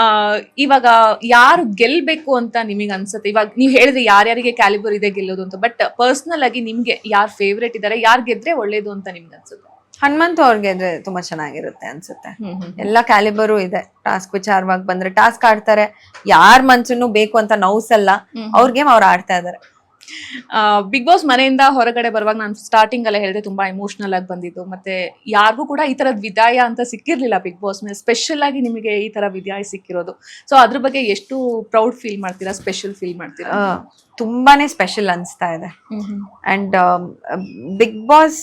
ಆ, ಇವಾಗ ಯಾರು ಗೆಲ್ಬೇಕು ಅಂತ ನಿಮಗೆ ಅನ್ಸುತ್ತೆ? ಇವಾಗ ನೀವ್ ಹೇಳಿದ್ರೆ ಯಾರ್ಯಾರಿಗೆ ಕ್ಯಾಲಿಬರ್ ಇದೆ ಗೆಲ್ಲೋದು ಅಂತ, ಬಟ್ ಪರ್ಸನಲ್ ಆಗಿ ನಿಮ್ಗೆ ಯಾರು ಫೇವ್ರೇಟ್ ಇದಾರೆ, ಯಾರು ಗೆದ್ರೆ ಒಳ್ಳೇದು ಅಂತ ನಿಮ್ಗೆ ಅನ್ಸುತ್ತೆ? ಹನುಮಂತು ಅವ್ರಿಗೆ ಇದ್ರೆ ತುಂಬಾ ಚೆನ್ನಾಗಿರುತ್ತೆ ಅನ್ಸುತ್ತೆ. ಎಲ್ಲ ಕ್ಯಾಲಿಬರು ಇದೆ. ಟಾಸ್ಕ್ ವಿಚಾರವಾಗಿ ಬಂದ್ರೆ ಟಾಸ್ಕ್ ಆಡ್ತಾರೆ, ಯಾರ್ ಮನ್ಸನ್ನು ಬೇಕು ಅಂತ ನೋವ್ಸಲ್ಲ, ಅವ್ರ ಗೇಮ್ ಅವ್ರು ಆಡ್ತಾ ಇದಾರೆ. ಬಿಗ್ ಬಾಸ್ ಮನೆಯಿಂದ ಹೊರಗಡೆ ಬರುವಾಗ ನಾನು ಸ್ಟಾರ್ಟಿಂಗ್ ಅಲ್ಲೇ ಹೇಳಿದೆ ತುಂಬಾ ಎಮೋಷನಲ್ ಆಗಿ ಬಂದಿದ್ದು, ಮತ್ತೆ ಯಾರಿಗೂ ಕೂಡ ಈ ತರದ್ ವಿದಾಯ ಅಂತ ಸಿಕ್ಕಿರ್ಲಿಲ್ಲ ಬಿಗ್ ಬಾಸ್ ಮೇಲೆ. ಸ್ಪೆಷಲ್ ಆಗಿ ನಿಮಗೆ ಈ ತರ ವಿದಾಯ ಸಿಕ್ಕಿರೋದು, ಸೊ ಅದ್ರ ಬಗ್ಗೆ ಎಷ್ಟು ಪ್ರೌಡ್ ಫೀಲ್ ಮಾಡ್ತೀರಾ, ಸ್ಪೆಷಲ್ ಫೀಲ್ ಮಾಡ್ತೀರಾ? ತುಂಬಾನೇ ಸ್ಪೆಷಲ್ ಅನ್ಸ್ತಾ ಇದೆ. ಅಂಡ್ ಬಿಗ್ ಬಾಸ್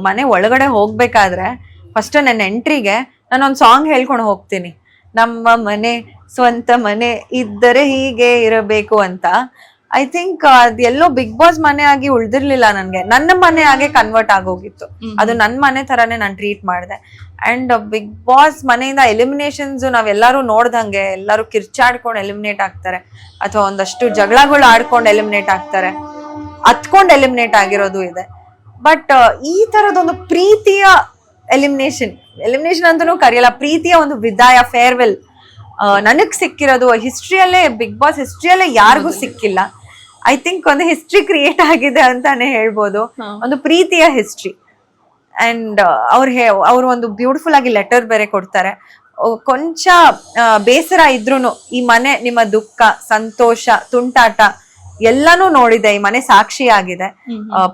ಮನೆ ಒಳಗಡೆ ಹೋಗ್ಬೇಕಾದ್ರೆ ಫಸ್ಟ್ ನನ್ನ ಎಂಟ್ರಿಗೆ ನಾನೊಂದು ಸಾಂಗ್ ಹೇಳ್ಕೊಂಡು ಹೋಗ್ತೀನಿ, ನಮ್ಮ ಮನೆ ಸ್ವಂತ ಮನೆ ಇದ್ದರೆ ಹೀಗೆ ಇರಬೇಕು ಅಂತ. ಐ ಥಿಂಕ್ ಅದೆಲ್ಲೋ ಬಿಗ್ ಬಾಸ್ ಮನೆ ಆಗಿ ಉಳ್ದಿರ್ಲಿಲ್ಲ, ನನ್ಗೆ ನನ್ನ ಮನೆ ಆಗಿ ಕನ್ವರ್ಟ್ ಆಗೋಗಿತ್ತು. ಅದು ನನ್ನ ಮನೆ ತರಾನೇ ನಾನು ಟ್ರೀಟ್ ಮಾಡಿದೆ. ಅಂಡ್ ಬಿಗ್ ಬಾಸ್ ಮನೆಯಿಂದ ಎಲಿಮಿನೇಷನ್ಸ್ ನಾವೆಲ್ಲರೂ ನೋಡ್ದಂಗೆ ಎಲ್ಲರೂ ಕಿರ್ಚಾಡ್ಕೊಂಡು ಎಲಿಮಿನೇಟ್ ಆಗ್ತಾರೆ, ಅಥವಾ ಒಂದಷ್ಟು ಜಗಳಗಳು ಆಡ್ಕೊಂಡು ಎಲಿಮಿನೇಟ್ ಆಗ್ತಾರೆ, ಹತ್ಕೊಂಡು ಎಲಿಮಿನೇಟ್ ಆಗಿರೋದು ಇದೆ. ಬಟ್ ಈ ತರದೊಂದು ಪ್ರೀತಿಯ ಎಲಿಮಿನೇಷನ್ ಅಂತನೂ ಕರೆಯಲ್ಲ, ಪ್ರೀತಿಯ ಒಂದು ವಿದಾಯ, ಫೇರ್ವೆಲ್ ನನಗ್ ಸಿಕ್ಕಿರೋದು ಹಿಸ್ಟ್ರಿಯಲ್ಲೇ, ಬಿಗ್ ಬಾಸ್ ಹಿಸ್ಟ್ರಿಯಲ್ಲೇ ಯಾರಿಗೂ ಸಿಕ್ಕಿಲ್ಲ. ಐ ಥಿಂಕ್ ಒಂದು ಹಿಸ್ಟ್ರಿ ಕ್ರಿಯೇಟ್ ಆಗಿದೆ ಅಂತಾನೆ ಹೇಳ್ಬೋದು, ಒಂದು ಪ್ರೀತಿಯ ಹಿಸ್ಟ್ರಿ. ಅಂಡ್ ಅವ್ರು ಒಂದು ಬ್ಯೂಟಿಫುಲ್ ಆಗಿ ಲೆಟರ್ ಬೇರೆ ಕೊಡ್ತಾರೆ. ಕೊಂಚ ಬೇಸರ ಇದ್ರೂನು ಈ ಮನೆ ನಿಮ್ಮ ದುಃಖ, ಸಂತೋಷ, ತುಂಟಾಟ ಎಲ್ಲಾನು ನೋಡಿದೆ, ಈ ಮನೆ ಸಾಕ್ಷಿಯಾಗಿದೆ.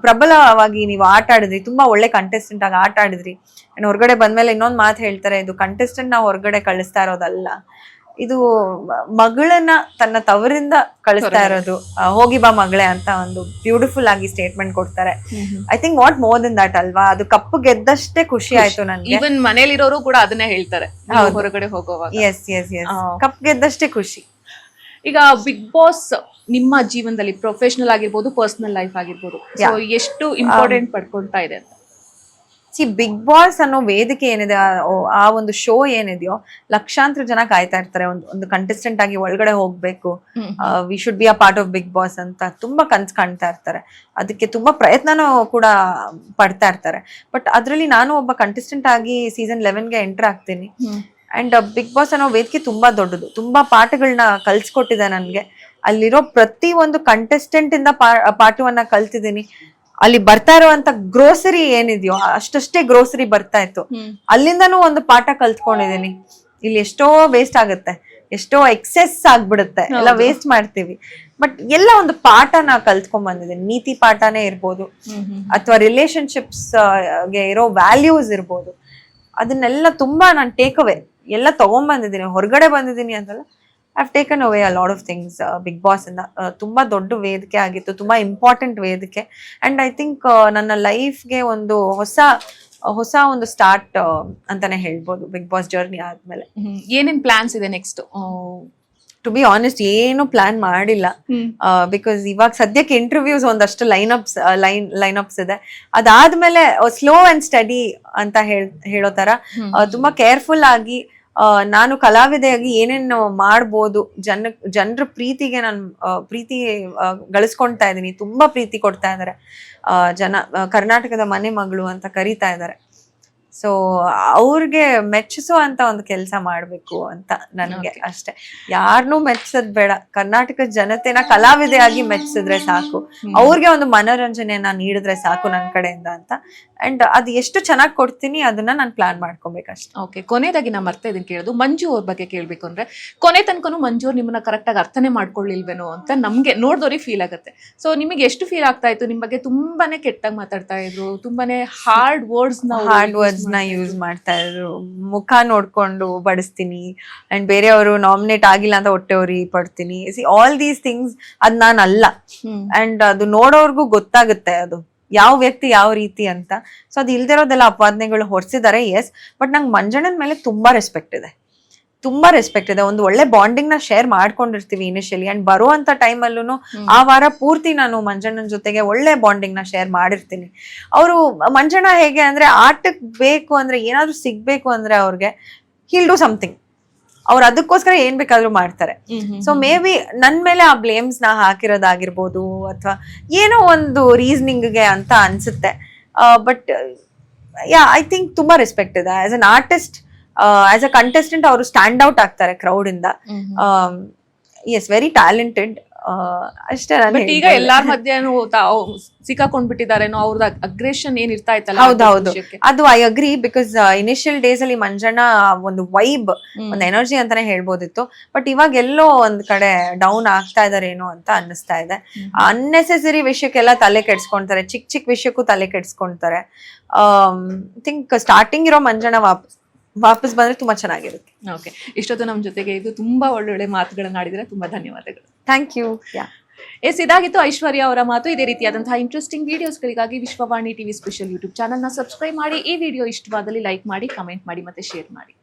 ಪ್ರಬಲವಾಗಿ ನೀವು ಆಟ ಆಡಿದ್ರಿ, ತುಂಬಾ ಒಳ್ಳೆ ಕಂಟೆಸ್ಟೆಂಟ್ ಆಗಿ ಆಟ ಆಡಿದ್ರಿ. ಅಂಡ್ ಹೊರಗಡೆ ಬಂದ್ಮೇಲೆ ಇನ್ನೊಂದ್ ಮಾತು ಹೇಳ್ತಾರೆ, ಇದು ಕಂಟೆಸ್ಟೆಂಟ್ ನಾವು ಹೊರಗಡೆ ಕಳಿಸ್ತಾ ಇರೋದಲ್ಲ, ಇದು ಮಗಳನ್ನ ತನ್ನ ತವರಿಂದ ಕಳಿಸ್ತಾ ಇರೋದು, ಹೋಗಿ ಬಾ ಮಗಳೇ ಅಂತ ಒಂದು ಬ್ಯೂಟಿಫುಲ್ ಆಗಿ ಸ್ಟೇಟ್ಮೆಂಟ್ ಕೊಡ್ತಾರೆ. I think what more than that ಅಲ್ವಾ, ಅದು ಕಪ್ಪು ಗೆದ್ದಷ್ಟೇ ಖುಷಿ ಆಯ್ತು ನನ್ಗೆ. ಈವನ್ ಮನೇಲಿರೋರು ಕೂಡ ಅದನ್ನೇ ಹೇಳ್ತಾರೆ ಹೊರಗಡೆ ಹೋಗುವಾಗ. ಎಸ್ ಎಸ್ ಎಸ್, ಕಪ್ ಗೆದ್ದಷ್ಟೇ ಖುಷಿ. ಈಗ ಬಿಗ್ ಬಾಸ್ ನಿಮ್ಮ ಜೀವನದಲ್ಲಿ ಪ್ರೊಫೆಷನಲ್ ಆಗಿರ್ಬೋದು, ಪರ್ಸನಲ್ ಲೈಫ್ ಆಗಿರ್ಬೋದು, ಎಷ್ಟು ಇಂಪಾರ್ಟೆಂಟ್ ಪಡ್ಕೊಳ್ತಾ ಇದೆ ಅಂತ? ಬಿಗ್ ಬಾಸ್ ಅನ್ನೋ ವೇದಿಕೆ ಏನಿದೆ, ಆ ಒಂದು ಶೋ ಏನಿದೆಯೋ, ಲಕ್ಷಾಂತರ ಜನ ಕಾಯ್ತಾ ಇರ್ತಾರೆ ಒಂದು ಕಂಟೆಸ್ಟೆಂಟ್ ಆಗಿ ಒಳಗಡೆ ಹೋಗ್ಬೇಕು, we should be a part of Bigg Boss ಅಂತ ತುಂಬಾ ಕನ್ಸ್ ಕಾಣ್ತಾ ಇರ್ತಾರೆ. ಅದಕ್ಕೆ ತುಂಬಾ ಪ್ರಯತ್ನನೂ ಕೂಡ ಪಡ್ತಾ ಇರ್ತಾರೆ. ಬಟ್ ಅದ್ರಲ್ಲಿ ನಾನು ಒಬ್ಬ ಕಂಟೆಸ್ಟೆಂಟ್ ಆಗಿ ಸೀಸನ್ 11ಗೆ ಎಂಟರ್ ಆಗ್ತೀನಿ. ಅಂಡ್ ಬಿಗ್ ಬಾಸ್ ಅನ್ನೋ ವೇದಿಕೆ ತುಂಬಾ ದೊಡ್ಡದು, ತುಂಬಾ ಪಾಠಗಳನ್ನ ಕಲ್ಸ್ಕೊಟ್ಟಿದೆ ನನ್ಗೆ. ಅಲ್ಲಿರೋ ಪ್ರತಿ ಒಂದು ಕಂಟೆಸ್ಟೆಂಟ್ ಇಂದ ಪಾಠವನ್ನ ಕಲ್ತಿದ್ದೀನಿ. ಅಲ್ಲಿ ಬರ್ತಾ ಇರುವಂತ ಗ್ರೋಸರಿ ಏನಿದೆಯೋ ಅಷ್ಟೇ ಗ್ರೋಸರಿ ಬರ್ತಾ ಇತ್ತು, ಅಲ್ಲಿಂದನೂ ಒಂದು ಪಾಠ ಕಲ್ತ್ಕೊಂಡಿದೀನಿ. ಇಲ್ಲಿ ಎಷ್ಟೋ ವೇಸ್ಟ್ ಆಗುತ್ತೆ, ಎಷ್ಟೋ ಎಕ್ಸೆಸ್ ಆಗ್ಬಿಡುತ್ತೆ, ಎಲ್ಲ ವೇಸ್ಟ್ ಮಾಡ್ತೀವಿ. ಬಟ್ ಎಲ್ಲ ಒಂದು ಪಾಠನ ಕಲ್ತ್ಕೊಂಡ್ ಬಂದಿದ್ದೀನಿ. ನೀತಿ ಪಾಠನೇ ಇರ್ಬೋದು, ಅಥವಾ ರಿಲೇಶನ್ಶಿಪ್ಸ್ ಗೆ ಇರೋ ವ್ಯಾಲ್ಯೂಸ್ ಇರ್ಬೋದು, ಅದನ್ನೆಲ್ಲ ತುಂಬಾ ನಾನು ಟೇಕ್ ಅವೇ ಎಲ್ಲ ತಗೊಂಡ್ಬಂದಿದ್ದೀನಿ. ಹೊರಗಡೆ ಬಂದಿದ್ದೀನಿ ಅಂತಲ್ಲ, I've taken away a lot of things Bigg Boss ಇಂದ. ತುಂಬಾ ದೊಡ್ಡ ವೇದಿಕೆ ಆಗಿತ್ತು, ತುಂಬಾ ಇಂಪಾರ್ಟೆಂಟ್ ವೇದಿಕೆ. ಅಂಡ್ ಐ ಥಿಂಕ್ ನನ್ನ ಲೈಫ್ಗೆ ಒಂದು ಹೊಸ ಒಂದು ಸ್ಟಾರ್ಟ್ ಅಂತಾನೆ ಹೇಳ್ಬೋದು ಬಿಗ್ ಬಾಸ್ ಜರ್ನಿ ಆದ್ಮೇಲೆ. ಏನೇನ್ ಪ್ಲಾನ್ಸ್ ಇದೆ ನೆಕ್ಸ್ಟ್? ಟು ಬಿ ಆನೆಸ್ಟ್ ಏನು ಪ್ಲಾನ್ ಮಾಡಿಲ್ಲ, ಬಿಕಾಸ್ ಇವಾಗ ಸದ್ಯಕ್ಕೆ ಇಂಟರ್ವ್ಯೂಸ್ ಒಂದಷ್ಟು ಲೈನ್ಅಪ್ಸ್ ಇದೆ. ಅದಾದ್ಮೇಲೆ ಸ್ಲೋ ಅಂಡ್ ಸ್ಟಡಿ ಅಂತ ಹೇಳೋ ತರ ತುಂಬಾ ಕೇರ್ಫುಲ್ ಆಗಿ ನಾನು ಕಲಾವಿದೆಯಾಗಿ ಏನೇನು ಮಾಡ್ಬೋದು, ಜನರ ಪ್ರೀತಿಗೆ ನಾನು ಪ್ರೀತಿ ಗಳಿಸ್ಕೊಳ್ತಾ ಇದ್ದೀನಿ. ತುಂಬಾ ಪ್ರೀತಿ ಕೊಡ್ತಾ ಇದಾರೆ ಜನ, ಕರ್ನಾಟಕದ ಮನೆ ಮಗಳು ಅಂತ ಕರೀತಾ ಇದಾರೆ. ಸೊ ಅವ್ರಿಗೆ ಮೆಚ್ಚಿಸೋ ಅಂತ ಒಂದು ಕೆಲಸ ಮಾಡ್ಬೇಕು ಅಂತ ನನಗೆ ಅಷ್ಟೇ. ಯಾರನ್ನೂ ಮೆಚ್ಚಿಸೋದ್ ಬೇಡ, ಕರ್ನಾಟಕದ ಜನತೆನ ಕಲಾವಿದೆಯಾಗಿ ಮೆಚ್ಚಿಸಿದ್ರೆ ಸಾಕು, ಅವ್ರಿಗೆ ಒಂದು ಮನೋರಂಜನೆಯನ್ನ ನೀಡಿದ್ರೆ ಸಾಕು ನನ್ನ ಕಡೆಯಿಂದ ಅಂತ. ಅಂಡ್ ಅದು ಎಷ್ಟು ಚೆನ್ನಾಗಿ ಕೊಡ್ತೀನಿ ಅದನ್ನ ನಾನು ಪ್ಲಾನ್ ಮಾಡ್ಕೊಬೇಕಷ್ಟೇ. ಓಕೆ, ಕೊನೆಯದಾಗಿ ನಾ ಮರ್ತಾ ಇದನ್ನ ಕೇಳೋದು, ಮಂಜು ಅವ್ರ ಬಗ್ಗೆ ಕೇಳ್ಬೇಕು ಅಂದ್ರೆ, ಕೊನೆ ತನಕನೂ ಮಂಜು ಅವ್ರು ನಿಮ್ಮನ್ನ ಕರೆಕ್ಟ್ ಆಗಿ ಅರ್ಥನೇ ಮಾಡ್ಕೊಳ್ಳಿಲ್ವೇನೋ ಅಂತ ನಮ್ಗೆ ನೋಡ್ದವ್ರಿಗೆ ಫೀಲ್ ಆಗುತ್ತೆ. ಸೊ ನಿಮಗೆ ಎಷ್ಟು ಫೀಲ್ ಆಗ್ತಾ ಇತ್ತು? ನಿಮ್ ಬಗ್ಗೆ ತುಂಬಾನೇ ಕೆಟ್ಟಾಗಿ ಮಾತಾಡ್ತಾ ಇದ್ರು, ತುಂಬಾನೇ ಹಾರ್ಡ್ ವರ್ಡ್ಸ್ ನ ಯೂಸ್ ಮಾಡ್ತಾ ಇದ್ರು. ಮುಖ ನೋಡ್ಕೊಂಡು ಬಡಿಸ್ತೀನಿ, ಅಂಡ್ ಬೇರೆಯವರು ನಾಮಿನೇಟ್ ಆಗಿಲ್ಲ ಅಂತ ಹೊಟ್ಟೆವ್ರಿ ಪಡ್ತೀನಿ. ಆಲ್ ದೀಸ್ ಥಿಂಗ್ಸ್ ಅದ್ ನಾನು ಅಲ್ಲ. ಅಂಡ್ ಅದು ನೋಡೋರ್ಗು ಗೊತ್ತಾಗುತ್ತೆ ಅದು ಯಾವ ವ್ಯಕ್ತಿ ಯಾವ ರೀತಿ ಅಂತ. ಸೊ ಅದು ಇಲ್ದಿರೋದೆಲ್ಲ ಅಪವಾದನೆಗಳು ಹೊರಿಸಿದ್ದಾರೆ, ಎಸ್. ಬಟ್ ನಂಗೆ ಮಂಜಣ್ಣನ ಮೇಲೆ ತುಂಬಾ ರೆಸ್ಪೆಕ್ಟ್ ಇದೆ. ಒಂದು ಒಳ್ಳೆ ಬಾಂಡಿಂಗ್ ನ ಶೇರ್ ಮಾಡ್ಕೊಂಡಿರ್ತೀವಿ ಇನಿಷಿಯಲಿ. ಅಂಡ್ ಬರುವಂತ ಟೈಮಲ್ಲೂ ಆ ವಾರ ಪೂರ್ತಿ ನಾನು ಮಂಜಣ್ಣನ ಜೊತೆಗೆ ಒಳ್ಳೆ ಬಾಂಡಿಂಗ್ ನ ಶೇರ್ ಮಾಡಿರ್ತೀನಿ. ಅವರು ಮಂಜಣ್ಣ ಹೇಗೆ ಅಂದ್ರೆ, ಆಟಕ್ ಬೇಕು ಅಂದ್ರೆ, ಏನಾದ್ರು ಸಿಗ್ಬೇಕು ಅಂದ್ರೆ ಅವ್ರಿಗೆ ಹೀಲ್ ಡೂ ಸಮಥಿಂಗ್. ಅವ್ರು ಅದಕ್ಕೋಸ್ಕರ ಏನ್ ಬೇಕಾದ್ರೂ ಮಾಡ್ತಾರೆ. ಸೊ ಮೇ ಬಿ ನನ್ ಮೇಲೆ ಆ ಬ್ಲೇಮ್ಸ್ ನ ಹಾಕಿರೋದಾಗಿರ್ಬೋದು, ಅಥವಾ ಏನೋ ಒಂದು ರೀಸನಿಂಗ್ಗೆ ಅಂತ ಅನ್ಸುತ್ತೆ. ಬಟ್ ಯಾ, ಐ ಥಿಂಕ್ ತುಂಬಾ ರೆಸ್ಪೆಕ್ಟ್ ಇದೆ as an artist. As a contestant ಅವರು ಸ್ಟ್ಯಾಂಡ್ ಔಟ್ ಆಗ್ತಾರೆ ಕ್ರೌಡ್ ಇಂದ. Yes, very talented. ಅಷ್ಟೇ ನಾನು ಬಟ್ ಈಗ ಎಲ್ಲಾರ ಮಧ್ಯನೂ ಸಿಕ್ಕಾಕೊಂಡ್ಬಿಟ್ಟಿದಾರೇನೋ, ಅವ್ರದ್ದು ಅಗ್ರೆಷನ್ ಏನ್ ಇರ್ತಾ ಇತ್ತಲ್ಲ. ಹೌದೌದು, ಅದು I agree. Because initial days ಅಲ್ಲಿ ಮಂಜಣ್ಣ ಒಂದು ವೈಬ್, ಒಂದು ಎನರ್ಜಿ ಅಂತಾನೆ ಹೇಳ್ಬೋದಿತ್ತು. ಬಟ್ ಇವಾಗ ಎಲ್ಲೋ ಒಂದ್ ಕಡೆ ಡೌನ್ ಆಗ್ತಾ ಇದಾರೇನೋ ಅಂತ ಅನ್ನಿಸ್ತಾ ಇದೆ. ಅನ್ನೆಸೆಸರಿ ವಿಷಯಕ್ಕೆಲ್ಲ ತಲೆ ಕೆಡ್ಸ್ಕೊಂತಾರೆ, ಚಿಕ್ಕ ಚಿಕ್ಕ ವಿಷಯಕ್ಕೂ ತಲೆ ಕೆಡ್ಸ್ಕೊಂತಾರೆ. ಥಿಂಕ್ ಸ್ಟಾರ್ಟಿಂಗ್ ಇರೋ ಮಂಜಣ್ಣ ವಾಪಸ್ ಬಂದ್ರೆ ತುಂಬಾ ಚೆನ್ನಾಗಿರುತ್ತೆ. ಓಕೆ, ಇಷ್ಟೊತ್ತು ನಮ್ಮ ಜೊತೆಗೆ ಇದು ತುಂಬಾ ಒಳ್ಳೊಳ್ಳೆ ಮಾತುಗಳನ್ನ ಆಡಿದ್ರೆ ತುಂಬಾ ಧನ್ಯವಾದಗಳು. Thank you. ಎಸ್, ಇದಾಗಿತ್ತು ಐಶ್ವರ್ಯ ಅವರ ಮಾತು. ಇದೇ ರೀತಿಯಾದಂತಹ ಇಂಟ್ರೆಸ್ಟಿಂಗ್ ವಿಡಿಯೋಸ್ಗಳಿಗಾಗಿ ವಿಶ್ವವಾಣಿ ಟಿವಿ ಸ್ಪೆಷಲ್ ಯೂಟ್ಯೂಬ್ ಚಾನಲ್ನ ಸಬ್ಸ್ಕ್ರೈಬ್ ಮಾಡಿ. ಈ ವಿಡಿಯೋ ಇಷ್ಟವಾದಲ್ಲಿ ಲೈಕ್ ಮಾಡಿ, ಕಮೆಂಟ್ ಮಾಡಿ ಮತ್ತೆ ಶೇರ್ ಮಾಡಿ.